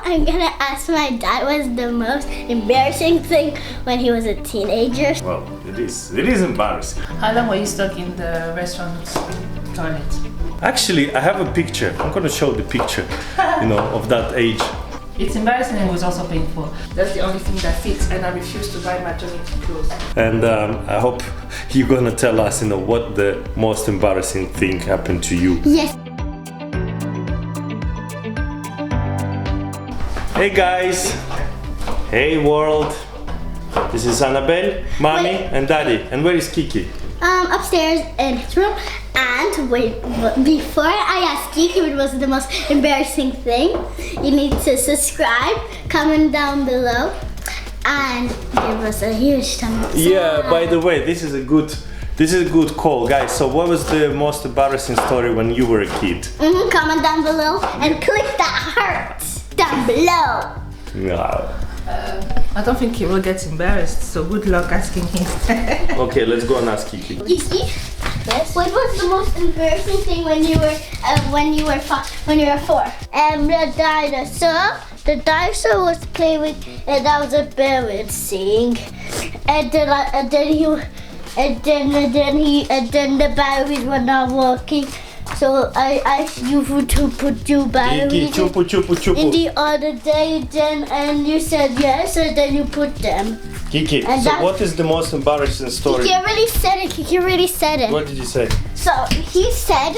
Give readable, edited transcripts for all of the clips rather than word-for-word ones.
I'm gonna ask my dad was the most embarrassing thing when he was a teenager. Well, it is embarrassing. How long were you stuck in the restaurant toilet? Actually, I have a picture. I'm gonna show the picture, of that age. It's embarrassing and it was also painful. That's the only thing that fits, and I refuse to buy maternity clothes. And I hope you're gonna tell us, what the most embarrassing thing happened to you. Yes. Hey guys! Hey world! This is Annabelle, Mommy, and Daddy. And where is Kiki? Upstairs in his room. And wait, before I ask Kiki what was the most embarrassing thing, you need to subscribe, comment down below, and give us a huge thumbs up. Yeah, by the way, this is a good call, guys. So what was the most embarrassing story when you were a kid? Comment down below and click that heart down below. No. I don't think he will get embarrassed, so good luck asking him. Okay, let's go and ask Kiki. Kiki? Yes. What was the most embarrassing thing when you were 4? The dinosaur. The dinosaur was playing with, and that was embarrassing. And then the batteries were not working. So I asked you to put your batteries in the other day, and you said yes, and then you put them. Kiki, And so that- what is the most embarrassing story? Kiki already said it. What did you say? So he said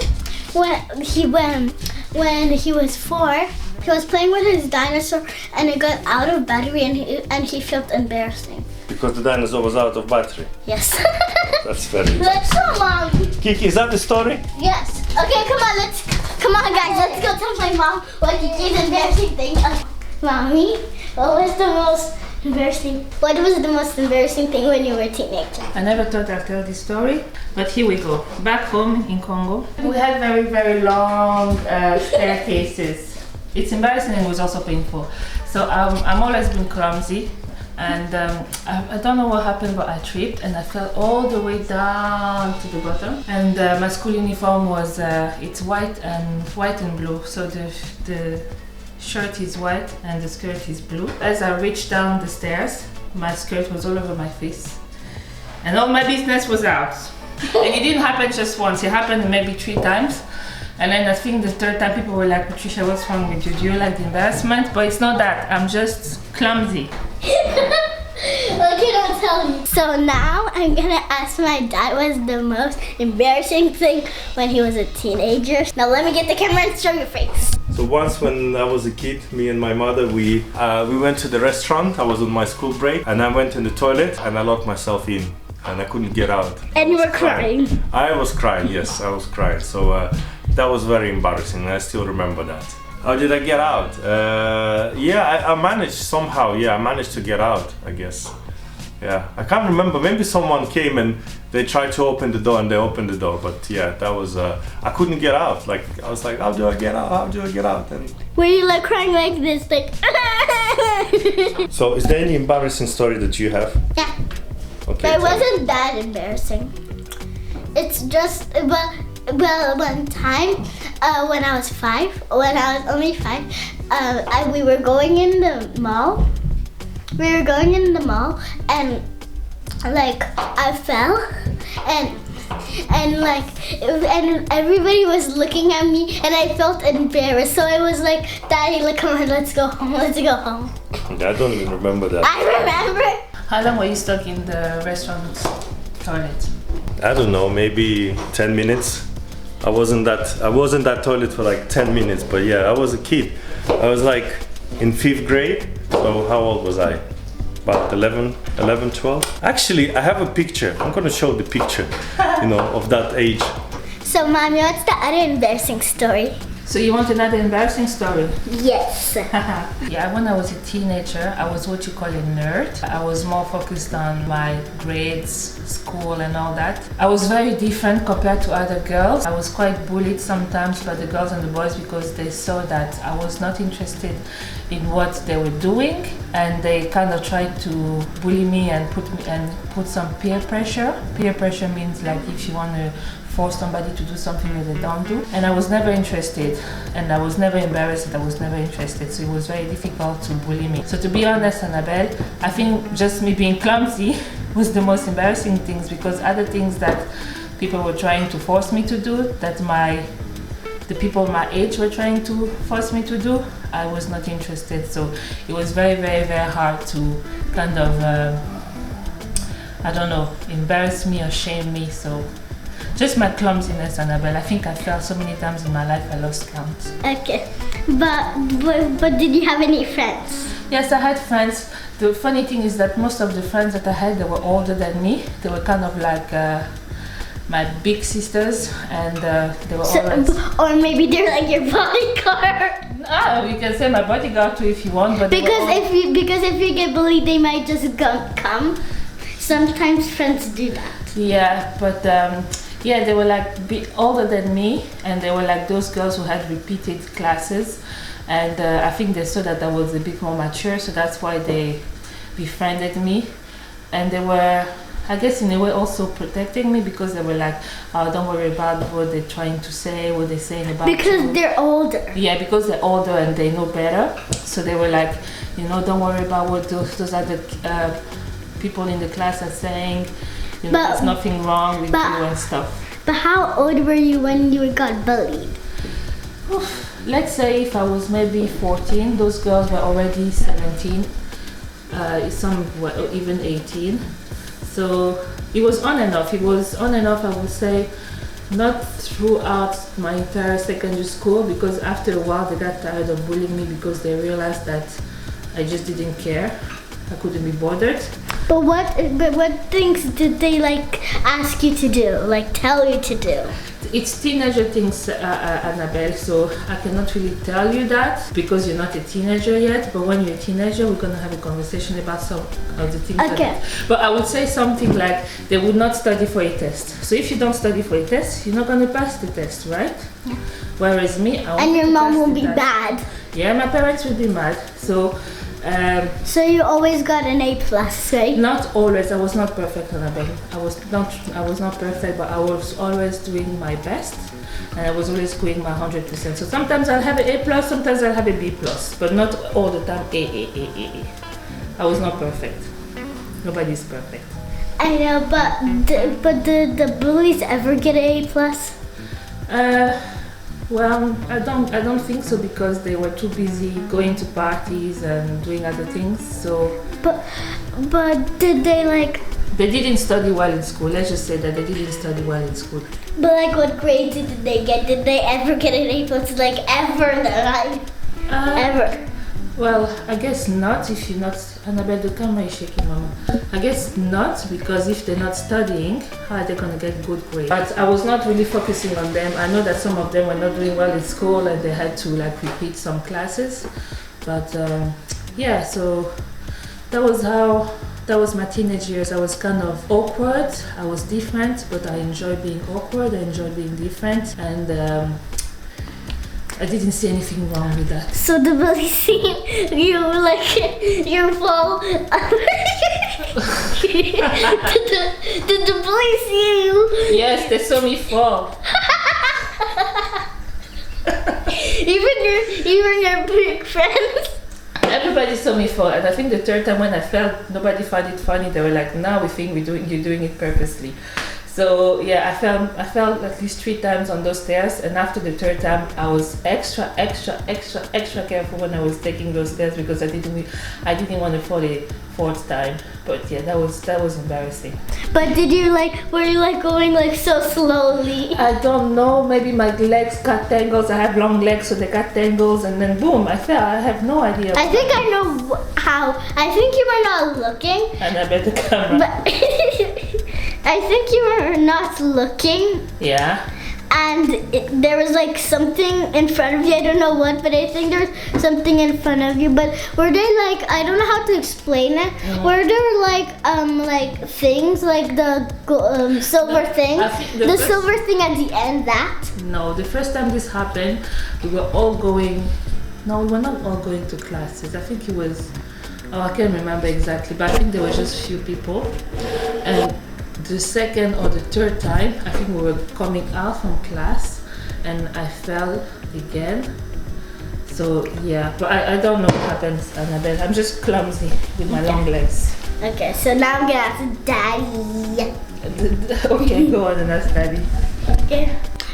when he was 4, he was playing with his dinosaur and it got out of battery and he felt embarrassing. Because the dinosaur was out of battery. Yes. That's very. Let's go, Mom. Kiki, is that the story? Yes. Okay, come on, guys. Let's go tell my mom what Kiki's embarrassing thing. Mommy, what was the most embarrassing thing when you were a teenager? I never thought I'd tell this story, but here we go. Back home in Congo, we had very, very long staircases. It's embarrassing and it was also painful. So I'm always been clumsy, and I don't know what happened, but I tripped and I fell all the way down to the bottom. And my school uniform was it's white and blue, so the shirt is white and the skirt is blue. As I reached down the stairs, my skirt was all over my face and all my business was out. And it didn't happen just once, it happened maybe 3 times. And then I think the 3rd time people were like, Patricia, what's wrong with you? Do you like the embarrassment? But it's not that, I'm just clumsy. Okay, don't tell me. So now I'm gonna ask my dad what was the most embarrassing thing when he was a teenager. Now let me get the camera and show your face. So once when I was a kid, me and my mother, we went to the restaurant. I was on my school break and I went in the toilet and I locked myself in and I couldn't get out. And you were crying. I was crying, yes, I was crying. So that was very embarrassing. I still remember that. How did I get out? I managed somehow. Yeah, I managed to get out, I guess. Yeah, I can't remember. Maybe someone came and they tried to open the door and they opened the door. But yeah, that was, I couldn't get out. Like, I was like, how do I get out? How do I get out? And Were you like crying like this, like? so is there any embarrassing story that you have? Yeah. Okay. But it wasn't that embarrassing. It's just, well, one time when I was 5, when I was only 5, we were going in the mall. And like I fell and everybody was looking at me and I felt embarrassed. So I was like, Daddy, like, come on, let's go home. Let's go home. I don't even remember that. I remember. How long were you stuck in the restaurant toilet? I don't know, maybe 10 minutes. I wasn't that toilet for like 10 minutes, but yeah, I was a kid. I was like in 5th grade. So how old was I? About 11, 12? Actually, I have a picture. I'm gonna show the picture, of that age. So, Mommy, what's the other embarrassing story? So you want another embarrassing story? Yes. Yeah, when I was a teenager, I was what you call a nerd. I was more focused on my grades, school and all that. I was very different compared to other girls. I was quite bullied sometimes by the girls and the boys because they saw that I was not interested in what they were doing, and they kind of tried to bully me and put some peer pressure. Peer pressure means like if you want to force somebody to do something that they don't do. And I was never interested, and I was never embarrassed, and I was never interested. So it was very difficult to bully me. So to be honest, Annabelle, I think just me being clumsy was the most embarrassing things, because other things that people were trying to force me to do, that the people my age were trying to force me to do, I was not interested. So it was very, very, very hard to kind of, I don't know, embarrass me or shame me. So just my clumsiness, Annabelle. I think I fell so many times in my life, I lost count. Okay, but did you have any friends? Yes, I had friends. The funny thing is that most of the friends that I had, they were older than me. They were kind of like my big sisters, and they were always... Or maybe they're like your bodyguard. You can say my bodyguard too if you want, but because if you get bullied, they might just come. Sometimes friends do that. Yeah, but yeah, they were like a bit older than me, and they were like those girls who had repeated classes, and I think they saw that I was a bit more mature, so that's why they befriended me, and they were, I guess in a way, also protecting me, because they were like, oh, don't worry about what they're trying to say, what they're saying about you. Because they're older. Yeah, because they're older and they know better. So they were like, you know, don't worry about what those other people in the class are saying. You know, there's nothing wrong with you and stuff. But how old were you when you got bullied? Let's say if I was maybe 14, those girls were already 17. Some were even 18. So it was on and off. It was on and off, I would say, not throughout my entire secondary school, because after a while they got tired of bullying me because they realized that I just didn't care. I couldn't be bothered. But what things did they like ask you to do, like tell you to do? It's teenager things, Annabelle, so I cannot really tell you that because you're not a teenager yet. But when you're a teenager, we're going to have a conversation about some of the things. Okay. But I would say something like they would not study for a test. So if you don't study for a test, you're not going to pass the test, right? Yeah. Whereas me, I and your mom will be mad. Yeah, my parents will be mad. So you always got an A+, right? Not always. I was not perfect, Annabelle. I was not perfect, but I was always doing my best, and I was always doing my 100%. So sometimes I'll have an A+, sometimes I'll have a B+, but not all the time A. I was not perfect. Nobody's perfect. I know, but did the bullies ever get an A+? Well, I don't think so, because they were too busy going to parties and doing other things. So, but did they like? They didn't study well in school. Let's just say that they didn't study well in school. But like, what grades did they get? Did they ever get an A+, like ever in their life? Ever? Well, I guess not. If you're not, Annabelle, the camera is shaking, Mama. I guess not, because if they're not studying, how are they gonna get good grades? But I was not really focusing on them. I know that some of them were not doing well in school and they had to like repeat some classes. But yeah, so that was my teenage years. I was kind of awkward. I was different, but I enjoyed being awkward. I enjoyed being different, and I didn't see anything wrong with that. So the bully scene, you fall. did the bully see you? Yes, they saw me fall. even your big friends. Everybody saw me fall, and I think the third time when I fell, nobody found it funny. They were like, "Now we think you're doing it purposely." So yeah, I fell at least 3 times on those stairs, and after the third time, I was extra careful when I was taking those stairs, because I didn't want to fall a 4th time. But yeah, that was embarrassing. But were you going like so slowly? I don't know. Maybe my legs got tangles. I have long legs, so they got tangles, and then boom, I fell. I have no idea. I think I know how. I think you were not looking. And I bet the camera. But I think you were not looking. Yeah. And there was like something in front of you. I don't know what, but I think there was something in front of you. But were they like, I don't know how to explain it. Mm-hmm. Were there like things like the silver thing? The silver thing at the end, that? No, the first time this happened, we were all going. No, we were not all going to classes. I think it was. Oh, I can't remember exactly, but I think there were just few people, and the second or the third time, I think we were coming out from class and I fell again. So yeah, but I don't know what happens, Annabelle. I'm just clumsy with my long legs. Okay, so now I'm gonna ask Daddy. Okay, go on and ask Daddy. Okay.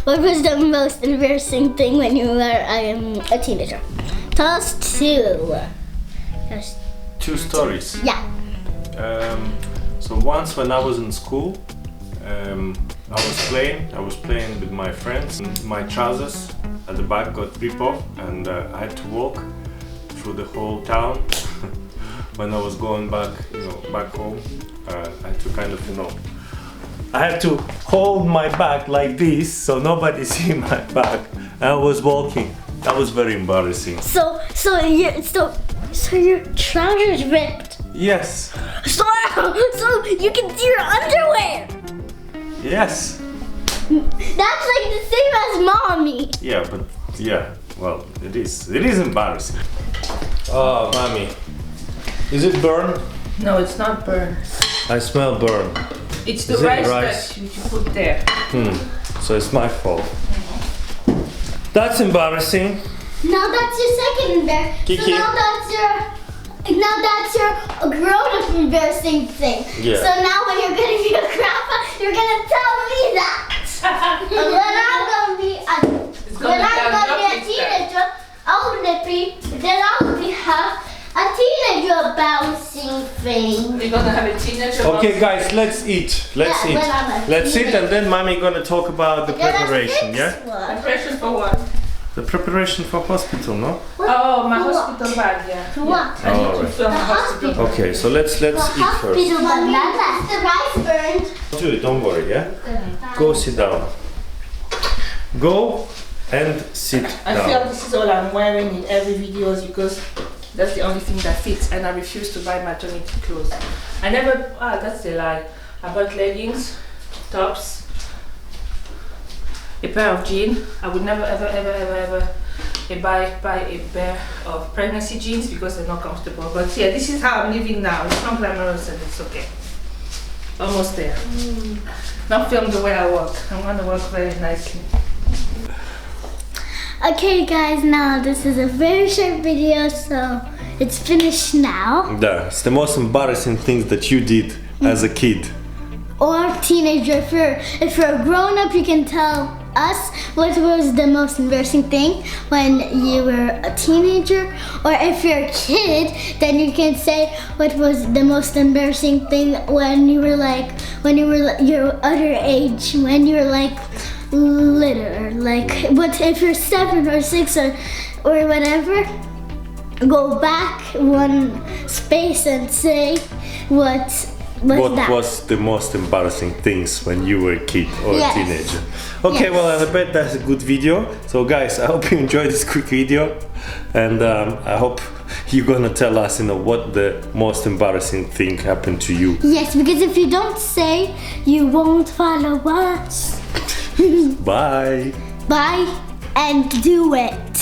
What was the most embarrassing thing when you were a teenager? Tell us two. Two stories. Yeah. So once when I was in school, I was playing with my friends, and my trousers at the back got ripped off, and I had to walk through the whole town. When I was going back, back home, I had to kind of, I had to hold my back like this so nobody see my back. I was walking. That was very embarrassing. So your trousers ripped. Yes. So you can see your underwear. Yes. That's like the same as mommy. Yeah, but yeah, well, it is. It is embarrassing. Oh, mommy. Is it burn? No, it's not burn. I smell burn. It's the rice that you put there. So it's my fault. That's embarrassing. Now that's your second embarrassing. Kiki. So now that's your grown-up embarrassing thing. Yeah. So now when you're gonna be a grandpa, you're gonna tell me that. And when I'm gonna be a teenager, then I'll have a teenager bouncing thing. We're gonna have a teenager. Okay, guys, let's eat. Let's eat. Let's eat, and then mommy gonna talk about the preparation. Yeah. Preparation for what? The preparation for hospital, no? Oh, my hospital bag, yeah. For what? I need to film the hospital. Okay, so let's eat first. Hospital banana. The rice burned. Do it. Don't worry. Yeah. Go sit down. Go and sit I down. feel this is all I'm wearing in every videos because that's the only thing that fits, and I refuse to buy maternity clothes. I never. That's a lie. I bought leggings, tops, a pair of jeans. I would never ever buy a pair of pregnancy jeans because they're not comfortable. But yeah, this is how I'm living now. It's not glamorous and it's okay. Almost there. Not film the way I walk. I'm gonna walk very nicely. Okay guys, now this is a very short video, so it's finished now. Yeah, it's the most embarrassing things that you did as a kid. Or teenager. If you're a grown-up, you can tell us what was the most embarrassing thing when you were a teenager. Or if you're a kid, then you can say what was the most embarrassing thing when you were your other age, when you were like litter. Like, what if you're 7 or 6 or whatever? Go back one space and say what was the most embarrassing things when you were a kid or a teenager? Okay, well, I bet that's a good video. So guys, I hope you enjoyed this quick video, and I hope you're gonna tell us, what the most embarrassing thing happened to you. Yes, because if you don't say, you won't follow us. Bye. Bye, and do it.